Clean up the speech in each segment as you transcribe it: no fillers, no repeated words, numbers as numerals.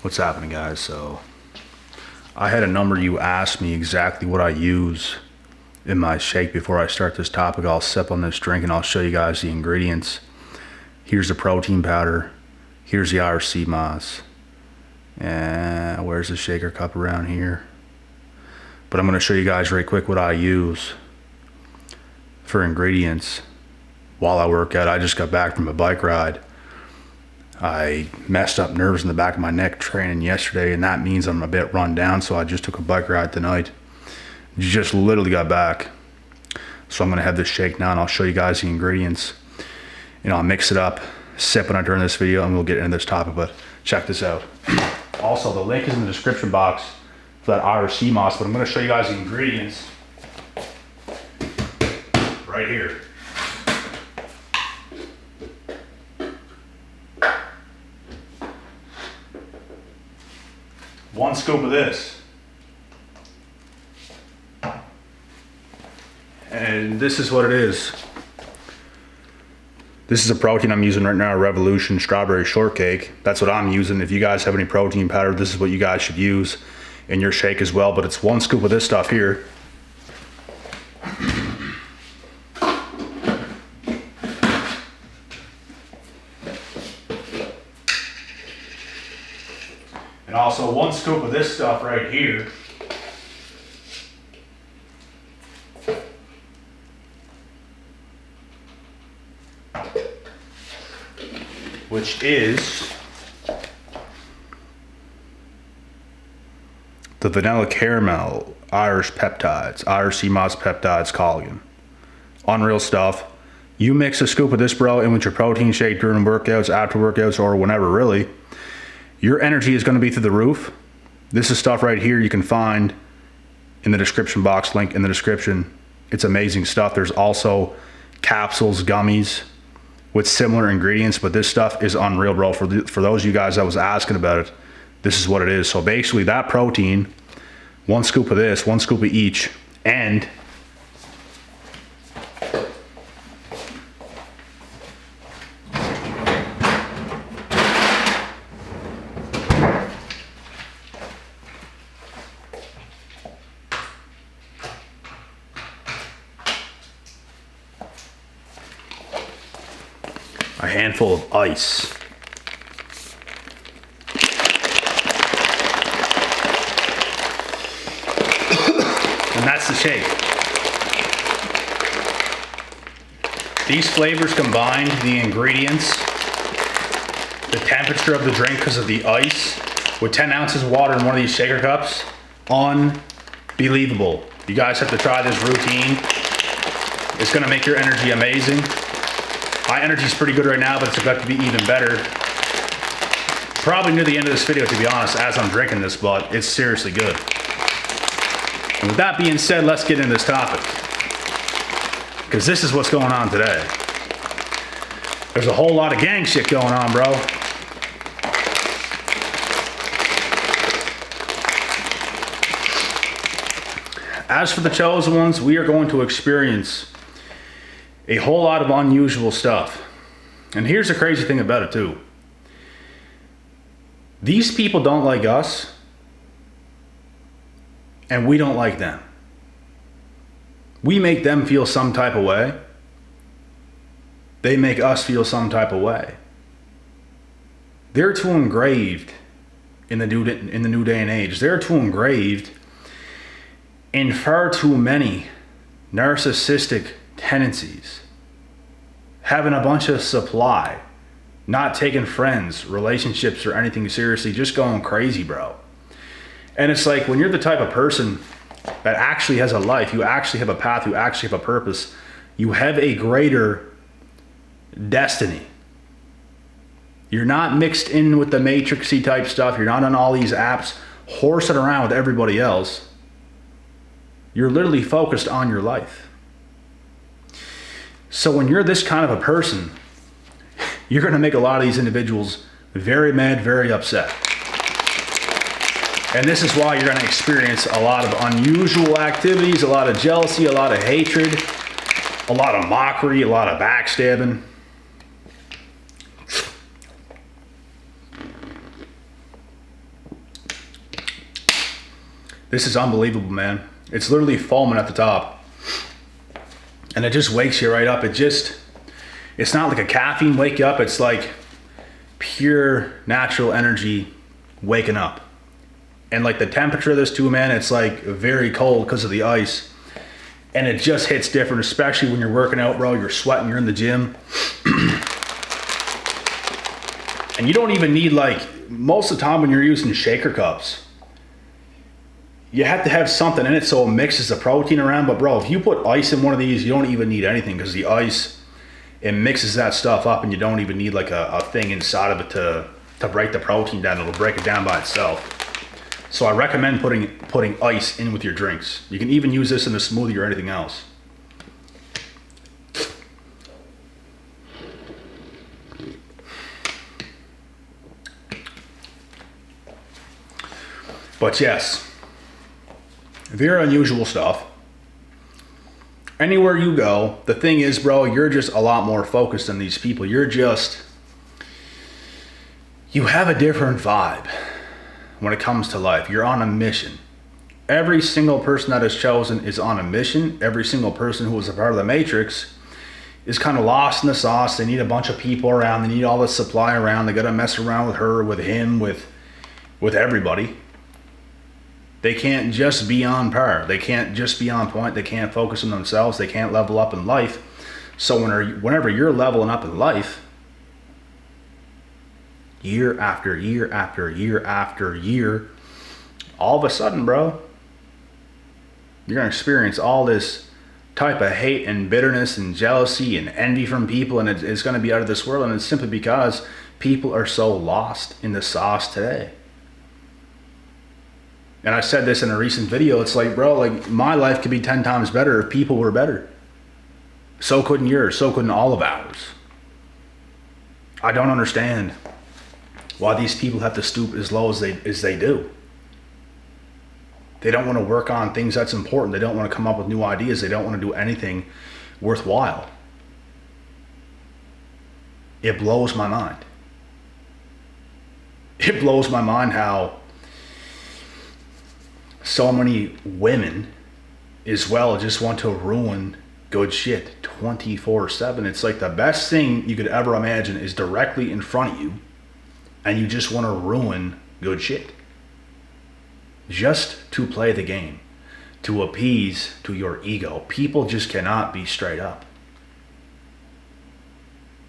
What's happening, guys? So I had a number you asked me exactly what I use in my shake. Before I start this topic, I'll sip on this drink and I'll show you guys the ingredients. Here's the protein powder. Here's the IRC moss. And where's the shaker cup around here? But I'm going to show you guys right quick what I use for ingredients while I work out. I just got back from a bike ride. I messed up nerves in the back of my neck training yesterday, and that means I'm a bit run down, so I just took a bike ride tonight. Just literally got back. So I'm going to have this shake now, and I'll show you guys the ingredients. And I'll mix it up, sip on it during this video, and we'll get into this topic, but check this out. Also, the link is in the description box for that IRC moss, but I'm going to show you guys the ingredients right here. One scoop of this. And this is what it is. This is a protein I'm using right now, Revolution Strawberry Shortcake. That's what I'm using. If you guys have any protein powder, this is what you guys should use in your shake as well. But it's one scoop of this stuff here. And also one scoop of this stuff right here. Which is the vanilla caramel Irish peptides, IRC moss peptides collagen. Unreal stuff. You mix a scoop of this, bro, in with your protein shake during workouts, after workouts, or whenever really. Your energy is going to be through the roof. This is stuff right here you can find in the description box, link in the description. It's amazing stuff. There's also capsules, gummies with similar ingredients, but this stuff is unreal, bro. For those of you guys that was asking about it, this is what it is. So basically that protein, one scoop of this, one scoop of each, and a handful of ice. And that's the shake. These flavors combined, the ingredients, the temperature of the drink because of the ice, with 10 ounces of water in one of these shaker cups, unbelievable. You guys have to try this routine. It's gonna make your energy amazing. My energy's pretty good right now, but it's about to be even better. Probably near the end of this video, to be honest, as I'm drinking this, but it's seriously good. And with that being said, let's get into this topic. Because this is what's going on today. There's a whole lot of gang shit going on, bro. As for the chosen ones, we are going to experience a whole lot of unusual stuff. And here's the crazy thing about it too. These people don't like us, and we don't like them. We make them feel some type of way. They make us feel some type of way. They're too engraved in the new day and age. They're too engraved in far too many narcissistic tendencies. Having a bunch of supply, not taking friends, relationships, or anything seriously, just going crazy, bro. And it's like when you're the type of person that actually has a life, you actually have a path, you actually have a purpose, you have a greater destiny. You're not mixed in with the matrixy type stuff. You're not on all these apps horsing around with everybody else. You're literally focused on your life. So when you're this kind of a person, you're going to make a lot of these individuals very mad, very upset. And this is why you're going to experience a lot of unusual activities, a lot of jealousy, a lot of hatred, a lot of mockery, a lot of backstabbing. This is unbelievable, man. It's literally foaming at the top. And it just wakes you right up. It's not like a caffeine wake you up. It's like pure natural energy waking up. And like the temperature of this too, man, it's like very cold because of the ice. And it just hits different, especially when you're working out, bro. You're sweating, you're in the gym. And you don't even need, like, most of the time when you're using shaker cups, you have to have something in it so it mixes the protein around. But bro, if you put ice in one of these, you don't even need anything, because the ice, it mixes that stuff up, and you don't even need like a thing inside of it to break the protein down. It'll break it down by itself. So I recommend putting ice in with your drinks. You can even use this in a smoothie or anything else. But yes, very unusual stuff. Anywhere you go, the thing is, bro, you're just a lot more focused than these people. You have a different vibe when it comes to life. You're on a mission. Every single person that is chosen is on a mission. Every single person who is a part of the Matrix is kind of lost in the sauce. They need a bunch of people around. They need all the supply around. They got to mess around with her, with him, with everybody. They can't just be on par. They can't just be on point. They can't focus on themselves. They can't level up in life. So whenever you're leveling up in life, year after year after year after year, all of a sudden, bro, you're going to experience all this type of hate and bitterness and jealousy and envy from people, and it's going to be out of this world. And it's simply because people are so lost in the sauce today. And I said this in a recent video. It's like, bro, like, my life could be 10 times better if people were better. So couldn't yours. So couldn't all of ours. I don't understand why these people have to stoop as low as they do. They don't want to work on things that's important. They don't want to come up with new ideas. They don't want to do anything worthwhile. It blows my mind. It blows my mind how so many women as well just want to ruin good shit 24/7. It's like the best thing you could ever imagine is directly in front of you, and you just want to ruin good shit just to play the game, to appease to your ego. People just cannot be straight up.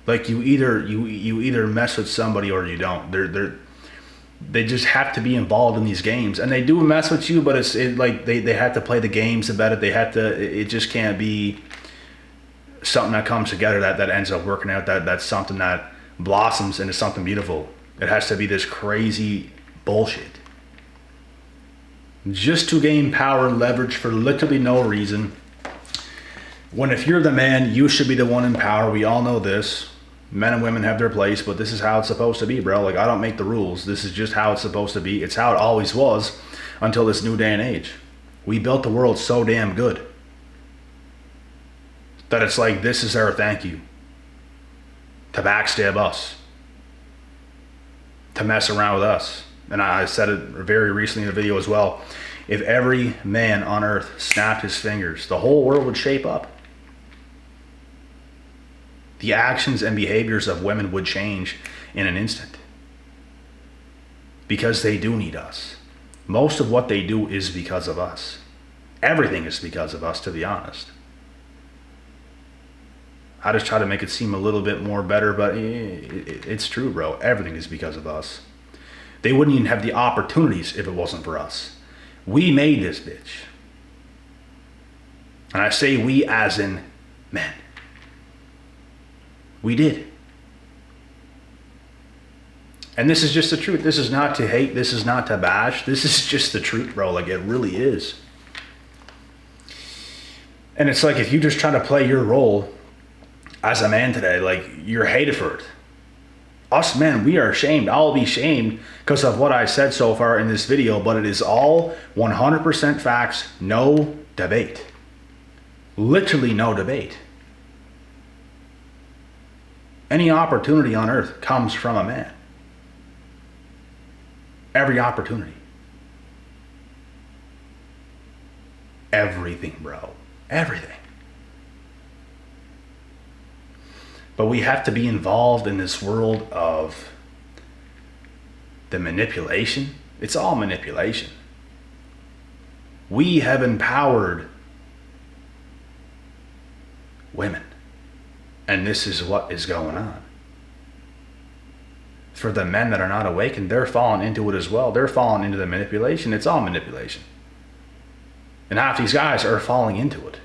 Like, you either mess with somebody or you don't. They just have to be involved in these games, and they do mess with you, but it's like they have to play the games about it. They have to. It just can't be something that comes together that ends up working out. That's something that blossoms into something beautiful. It has to be this crazy bullshit just to gain power and leverage for literally no reason. When if you're the man, you should be the one in power. We all know this. Men and women have their place, but this is how it's supposed to be, bro. Like, I don't make the rules. This is just how it's supposed to be. It's how it always was until this new day and age. We built the world so damn good that it's like, this is our thank you. To backstab us. To mess around with us. And I said it very recently in a video as well. If every man on earth snapped his fingers, the whole world would shape up. The actions and behaviors of women would change in an instant. Because they do need us. Most of what they do is because of us. Everything is because of us, to be honest. I just try to make it seem a little bit more better, but it's true, bro. Everything is because of us. They wouldn't even have the opportunities if it wasn't for us. We made this bitch. And I say we as in men. We did. And this is just the truth. This is not to hate. This is not to bash. This is just the truth, bro. Like, it really is. And it's like, if you just try to play your role as a man today, like, you're hated for it. Us men, we are shamed. I'll be shamed because of what I said so far in this video, but it is all 100% facts, no debate. Literally no debate. Any opportunity on earth comes from a man. Every opportunity. everything, bro. Everything. But we have to be involved in this world of the manipulation. It's all manipulation. We have empowered women. And this is what is going on. For the men that are not awakened, they're falling into it as well. They're falling into the manipulation. It's all manipulation. And half these guys are falling into it.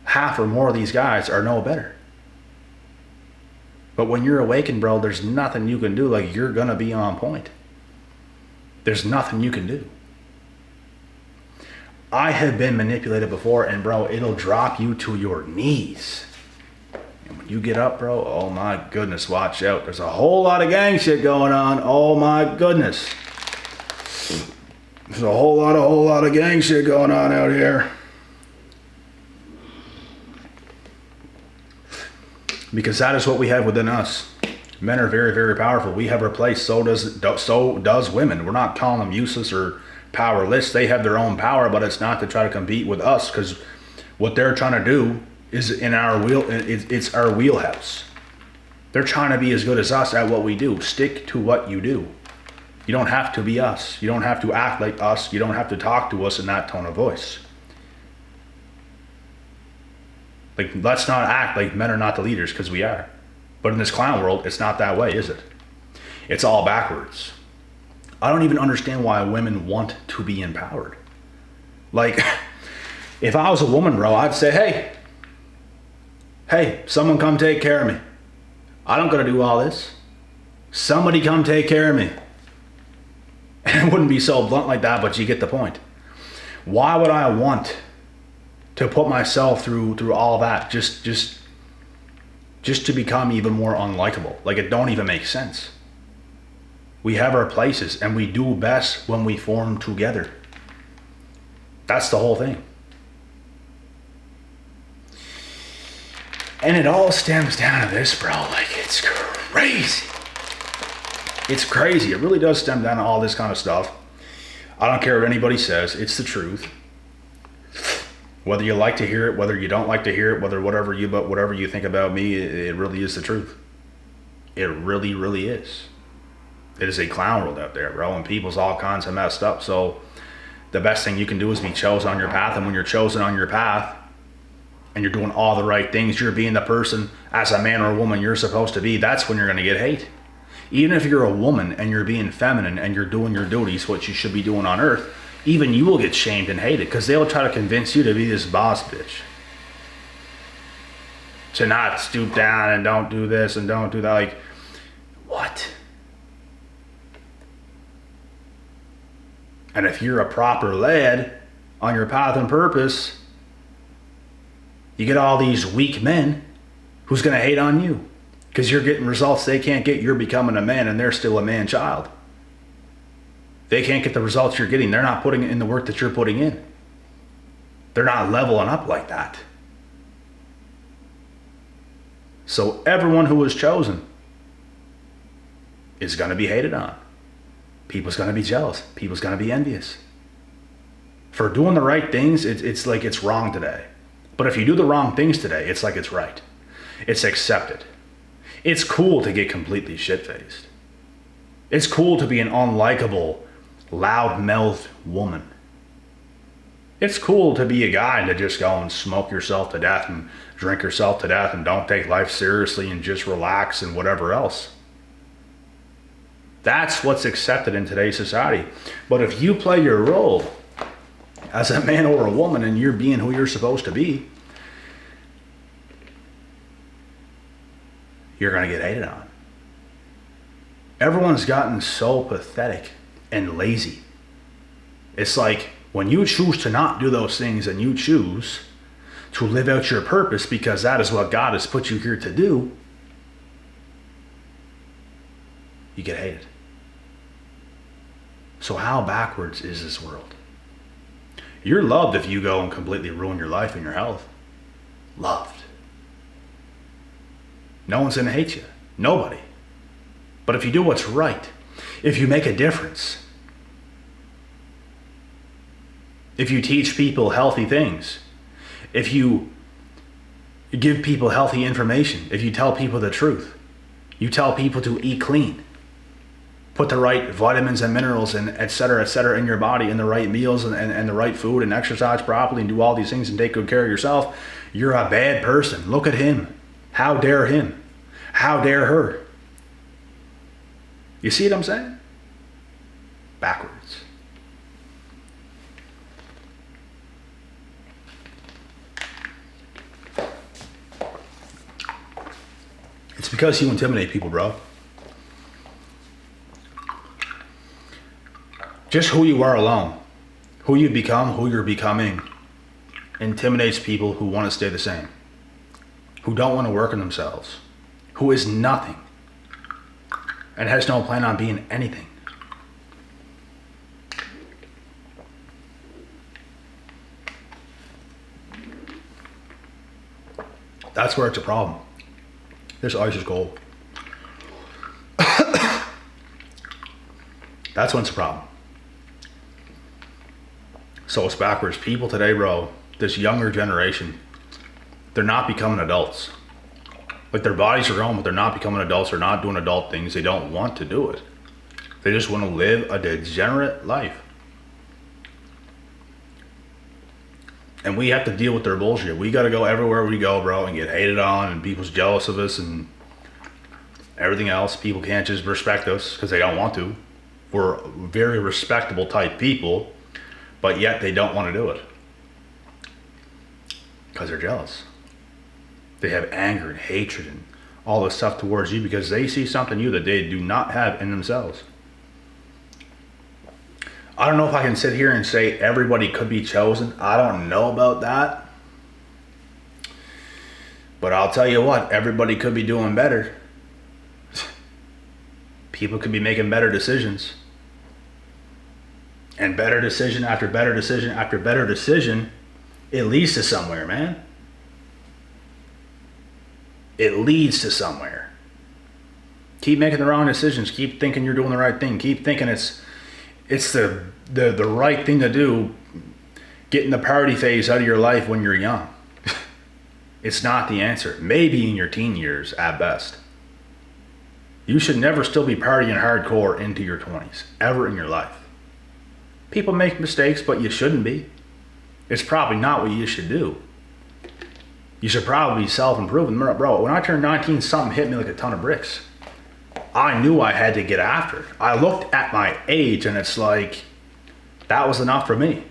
Half or more of these guys are no better. But when you're awakened, bro, there's nothing you can do. Like, you're going to be on point. There's nothing you can do. I have been manipulated before, and bro, it'll drop you to your knees. And when you get up, bro, oh my goodness, watch out. There's a whole lot of gang shit going on. Oh my goodness. There's a whole lot of gang shit going on out here. Because that is what we have within us. Men are very, very powerful. We have our place. So does women. We're not calling them useless or powerless. They have their own power, but it's not to try to compete with us, because what they're trying to do is in our it's our wheelhouse. They're trying to be as good as us at what we do. Stick to what you do. You don't have to be us. You don't have to act like us. You don't have to talk to us in that tone of voice. Like, let's not act like men are not the leaders, because we are. But in this clown world, it's not that way, is it? It's all backwards. I don't even understand why women want to be empowered. Like, if I was a woman, bro, I'd say, hey, someone come take care of me. I don't gotta do all this. Somebody come take care of me. And it wouldn't be so blunt like that, but you get the point. Why would I want to put myself through all that just to become even more unlikable? Like, it don't even make sense. We have our places, and we do best when we form together. That's the whole thing. And it all stems down to this, bro. Like, it's crazy. It's crazy. It really does stem down to all this kind of stuff. I don't care what anybody says. It's the truth. Whether you like to hear it, whether you don't like to hear it, whatever you think about me, it really is the truth. It really, really is. It is a clown world out there, bro, and people's all kinds of messed up. So the best thing you can do is be chosen on your path. And when you're chosen on your path and you're doing all the right things, you're being the person as a man or a woman you're supposed to be, that's when you're going to get hate. Even if you're a woman and you're being feminine and you're doing your duties, what you should be doing on earth, even you will get shamed and hated, because they'll try to convince you to be this boss bitch. To not stoop down and don't do this and don't do that. Like, what? And if you're a proper lad on your path and purpose, you get all these weak men who's going to hate on you because you're getting results they can't get. You're becoming a man and they're still a man child. They can't get the results you're getting. They're not putting in the work that you're putting in. They're not leveling up like that. So everyone who is chosen is going to be hated on. People's going to be jealous. People's going to be envious. For doing the right things, it's like it's wrong today. But if you do the wrong things today, it's like it's right. It's accepted. It's cool to get completely shit-faced. It's cool to be an unlikable, loud-mouthed woman. It's cool to be a guy to just go and smoke yourself to death and drink yourself to death and don't take life seriously and just relax and whatever else. That's what's accepted in today's society. But if you play your role as a man or a woman and you're being who you're supposed to be, you're going to get hated on. Everyone's gotten so pathetic and lazy. It's like when you choose to not do those things and you choose to live out your purpose because that is what God has put you here to do, you get hated. So how backwards is this world? You're loved if you go and completely ruin your life and your health. Loved. No one's going to hate you. Nobody. But if you do what's right, if you make a difference, if you teach people healthy things, if you give people healthy information, if you tell people the truth, you tell people to eat clean, put the right vitamins and minerals and et cetera, in your body, and the right meals and the right food, and exercise properly and do all these things and take good care of yourself, you're a bad person. Look at him. How dare him? How dare her? You see what I'm saying? Backwards. It's because you intimidate people, bro. Just who you are alone, who you become, who you're becoming, intimidates people who want to stay the same, who don't want to work on themselves, who is nothing and has no plan on being anything. That's where it's a problem. This ice is cold. That's when it's a problem. So it's backwards. People today, bro, this younger generation, they're not becoming adults. Like, their bodies are growing, but they're not becoming adults. They're not doing adult things. They don't want to do it. They just want to live a degenerate life. And we have to deal with their bullshit. We got to go everywhere we go, bro, and get hated on, and people's jealous of us and everything else. People can't just respect us because they don't want to. We're very respectable type people, but yet they don't want to do it because they're jealous. They have anger and hatred and all this stuff towards you because they see something in you that they do not have in themselves. I don't know if I can sit here and say everybody could be chosen. I don't know about that. But I'll tell you what, everybody could be doing better. People could be making better decisions. And better decision after better decision after better decision, it leads to somewhere, man. It leads to somewhere. Keep making the wrong decisions. Keep thinking you're doing the right thing. Keep thinking it's the right thing to do. Getting the party phase out of your life when you're young. It's not the answer. Maybe in your teen years at best. You should never still be partying hardcore into your 20s, ever in your life. People make mistakes, but you shouldn't be. It's probably not what you should do. You should probably be self-improving. Bro, when I turned 19, something hit me like a ton of bricks. I knew I had to get after it. I looked at my age and it's like, that was enough for me.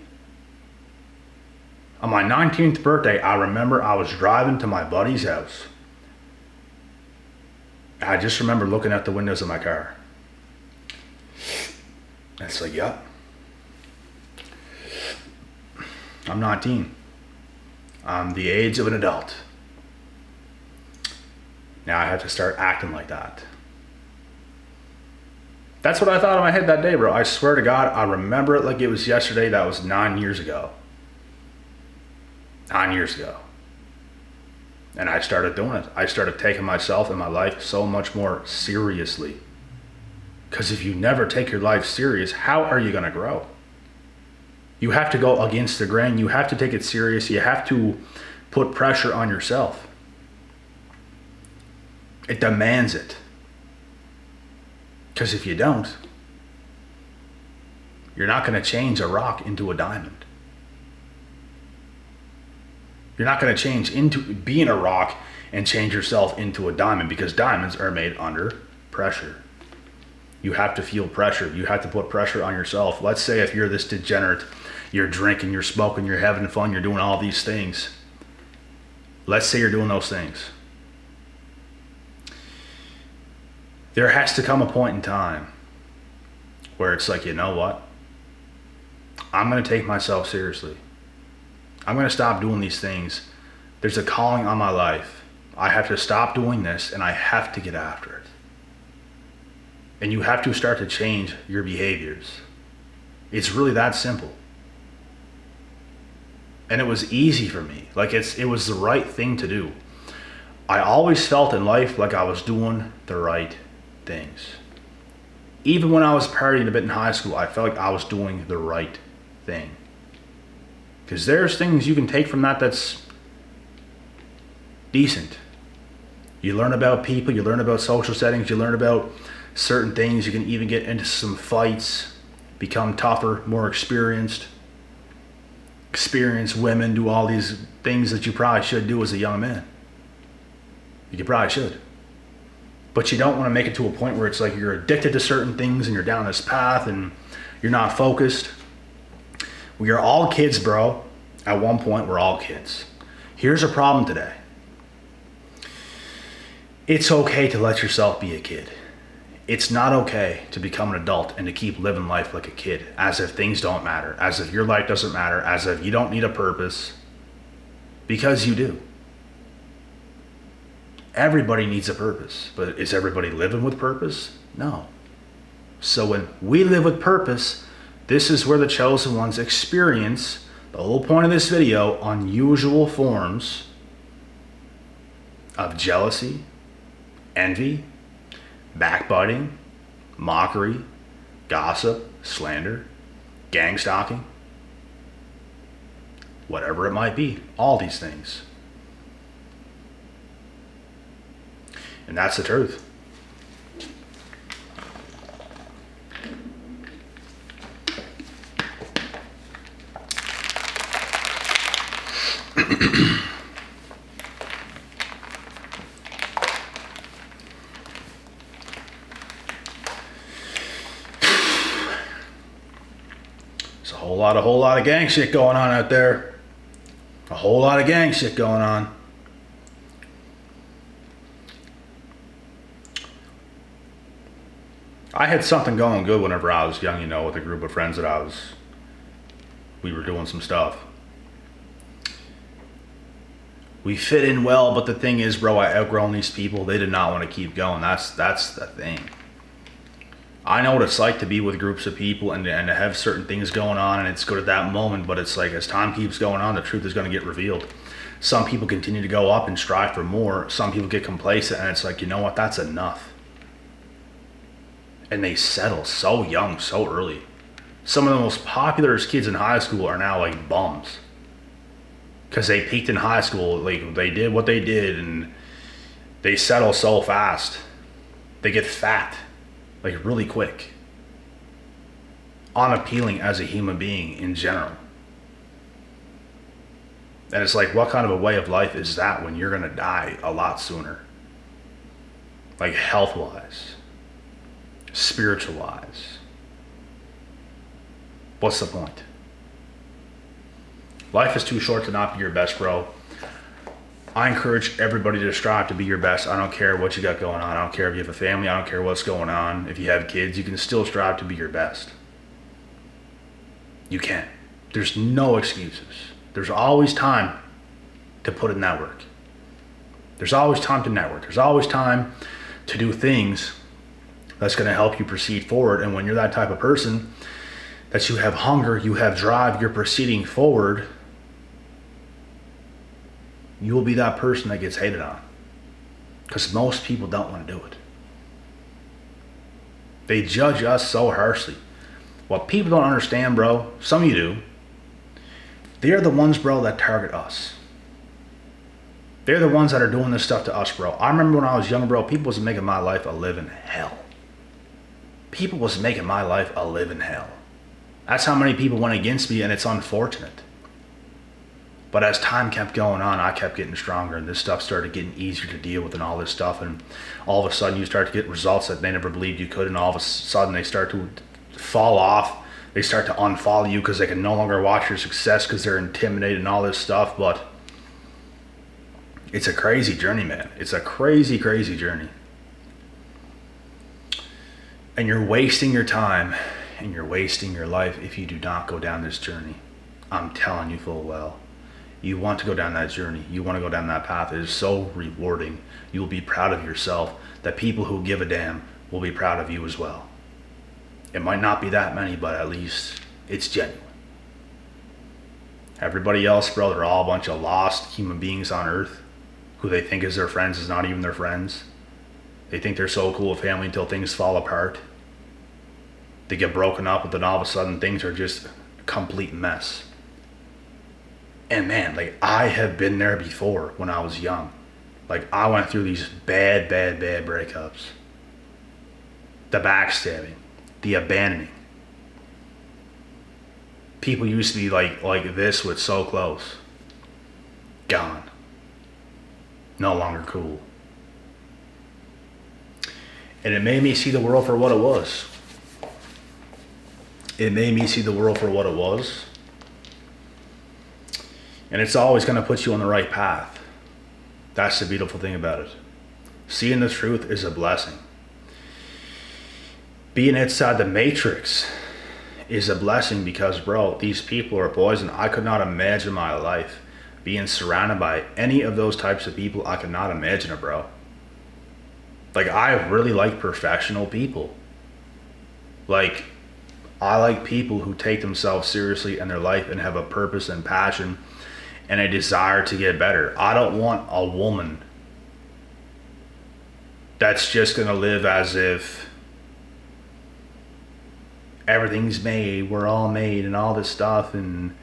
On my 19th birthday, I remember I was driving to my buddy's house. I just remember looking at the windows of my car. And it's like, yep. I'm 19. I'm the age of an adult. Now I have to start acting like that. That's what I thought in my head that day, bro. I swear to God, I remember it like it was yesterday. That was 9 years ago. 9 years ago. And I started doing it. I started taking myself and my life so much more seriously. Because if you never take your life serious, how are you going to grow? You have to go against the grain. You have to take it serious. You have to put pressure on yourself. It demands it. Because if you don't, you're not going to change a rock into a diamond. You're not going to change into being a rock and change yourself into a diamond, because diamonds are made under pressure. You have to feel pressure. You have to put pressure on yourself. Let's say if you're this degenerate, you're drinking, you're smoking, you're having fun, you're doing all these things. Let's say you're doing those things. There has to come a point in time where it's like, you know what? I'm going to take myself seriously. I'm going to stop doing these things. There's a calling on my life. I have to stop doing this and I have to get after it. And you have to start to change your behaviors. It's really that simple. And it was easy for me. Like it was the right thing to do. I always felt in life like I was doing the right things. Even when I was partying a bit in high school, I felt like I was doing the right thing. Because there's things you can take from that that's decent. You learn about people, you learn about social settings, you learn about certain things. You can even get into some fights, become tougher, more experienced. Experience women, do all these things that you probably should do as a young man. You probably should. But you don't want to make it to a point where it's like you're addicted to certain things and you're down this path and you're not focused. We are all kids, bro. At one point, we're all kids. Here's a problem today. It's okay to let yourself be a kid. It's not okay to become an adult and to keep living life like a kid, as if things don't matter, as if your life doesn't matter, as if you don't need a purpose, because you do. Everybody needs a purpose, but is everybody living with purpose? No. So when we live with purpose, this is where the chosen ones experience the whole point of this video, unusual forms of jealousy, envy, backbiting, mockery, gossip, slander, gang stalking, whatever it might be, all these things. And that's the truth. There's a whole lot of gang shit going on out there. A whole lot of gang shit going on. I had something going good whenever I was young, with a group of friends that we were doing some stuff. We fit in well, but the thing is, bro, I outgrown these people. They did not want to keep going. That's the thing. I know what it's like to be with groups of people and to have certain things going on, and it's good at that moment, but it's like as time keeps going on, the truth is going to get revealed. Some people continue to go up and strive for more. Some people get complacent, and it's like, you know what, that's enough. And they settle so young, so early. Some of the most popular kids in high school are now like bums. Because they peaked in high school, like they did what they did, and they settle so fast. They get fat, like really quick. Unappealing as a human being in general. And it's like, what kind of a way of life is that when you're gonna die a lot sooner? Like health-wise, spiritual-wise. What's the point? Life is too short to not be your best, bro. I encourage everybody to strive to be your best. I don't care what you got going on. I don't care if you have a family. I don't care what's going on. If you have kids, you can still strive to be your best. You can. There's no excuses. There's always time to put in that work. There's always time to network. There's always time to do things that's going to help you proceed forward. And when you're that type of person, that you have hunger, you have drive, you're proceeding forward, you will be that person that gets hated on. Because most people don't want to do it. They judge us so harshly. What people don't understand, bro, some of you do, they're the ones, bro, that target us. They're the ones that are doing this stuff to us, bro. I remember when I was young, bro, people was making my life a living hell. People was making my life a living hell. That's how many people went against me, and it's unfortunate. But as time kept going on, I kept getting stronger, and this stuff started getting easier to deal with and all this stuff. And all of a sudden, you start to get results that they never believed you could, and all of a sudden, they start to fall off. They start to unfollow you because they can no longer watch your success because they're intimidated and all this stuff. But it's a crazy journey, man. It's a crazy, crazy journey. And you're wasting your time and you're wasting your life if you do not go down this journey. I'm telling you full well. You want to go down that journey. You want to go down that path. It is so rewarding. You will be proud of yourself. That people who give a damn will be proud of you as well. It might not be that many, but at least it's genuine. Everybody else, bro, they're all a bunch of lost human beings on earth who they think is their friends is not even their friends. They think they're so cool with family until things fall apart. They get broken up, and then all of a sudden things are just a complete mess. And man, like I have been there before when I was young. Like I went through these bad breakups. The backstabbing, the abandoning. People used to be like this with so close. Gone. No longer cool. And it made me see the world for what it was. It made me see the world for what it was. And it's always going to put you on the right path. That's the beautiful thing about it. Seeing the truth is a blessing. Being outside the matrix is a blessing because, bro, these people are poison. I could not imagine my life being surrounded by any of those types of people. I could not imagine it, bro. Like, I really like professional people. Like, I like people who take themselves seriously in their life and have a purpose and passion and a desire to get better. I don't want a woman that's just gonna live as if everything's made, we're all made and all this stuff and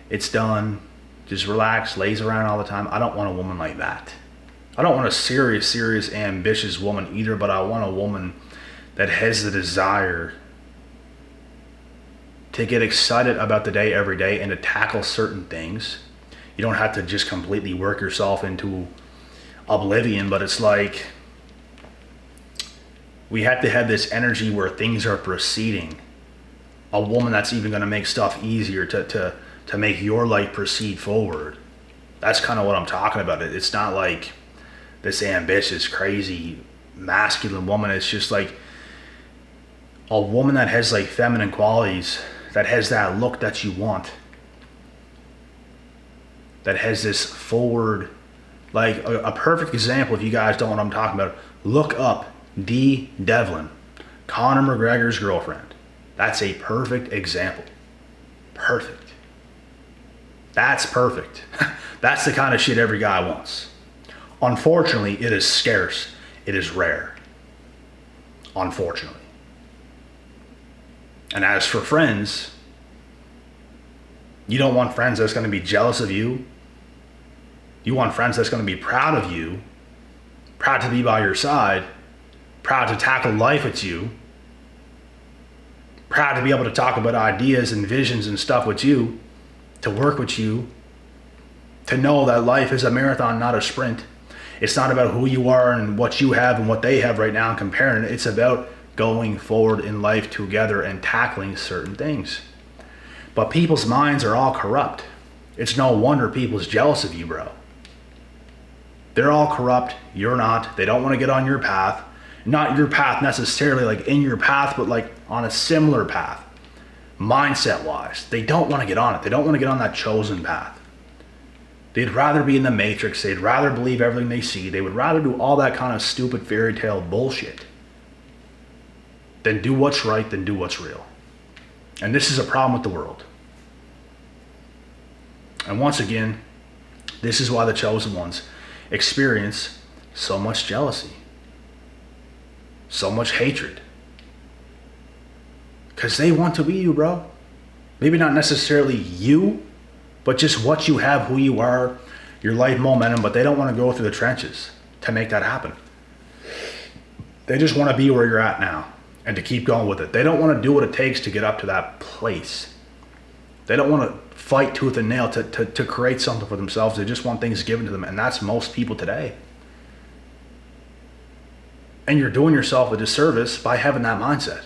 it's done. Just relax, lays around all the time. I don't want a woman like that. I don't want a serious, ambitious woman either, but I want a woman that has the desire to get excited about the day every day and to tackle certain things. You don't have to just completely work yourself into oblivion, but it's like we have to have this energy where things are proceeding. A woman that's even going to make stuff easier to make your life proceed forward. That's kind of what I'm talking about. It's not like this ambitious, crazy, masculine woman. It's just like a woman that has like feminine qualities, that has that look that you want, that has this forward, like a perfect example. If you guys don't know what I'm talking about, look up Dee Devlin, Conor McGregor's girlfriend. That's a perfect example. Perfect. That's perfect. That's the kind of shit every guy wants. Unfortunately, it is scarce. It is rare. Unfortunately. And as for friends, you don't want friends that's going to be jealous of you. You want friends that's going to be proud of you, proud to be by your side, proud to tackle life with you, proud to be able to talk about ideas and visions and stuff with you, to work with you, to know that life is a marathon, not a sprint. It's not about who you are and what you have and what they have right now and comparing it. It's about going forward in life together and tackling certain things. But people's minds are all corrupt. It's no wonder people's jealous of you, bro. They're all corrupt. You're not. They don't want to get on your path. Not your path necessarily like in your path, but like on a similar path. Mindset wise. They don't want to get on it. They don't want to get on that chosen path. They'd rather be in the matrix. They'd rather believe everything they see. They would rather do all that kind of stupid fairy tale bullshit than do what's right, than do what's real. And this is a problem with the world. And once again, this is why the chosen ones experience so much jealousy, so much hatred. Because they want to be you, bro. Maybe not necessarily you, but just what you have, who you are, your life momentum, but they don't want to go through the trenches to make that happen. They just want to be where you're at now and to keep going with it. They don't want to do what it takes to get up to that place. They don't want to fight tooth and nail to create something for themselves. They just want things given to them, and that's most people today. And you're doing yourself a disservice by having that mindset.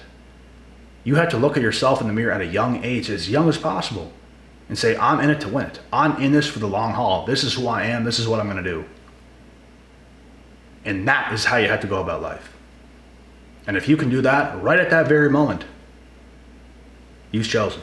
You have to look at yourself in the mirror at a young age, as young as possible, and say, I'm in it to win it. I'm in this for the long haul. This is who I am. This is what I'm going to do. And that is how you have to go about life. And if you can do that right at that very moment, you've chosen.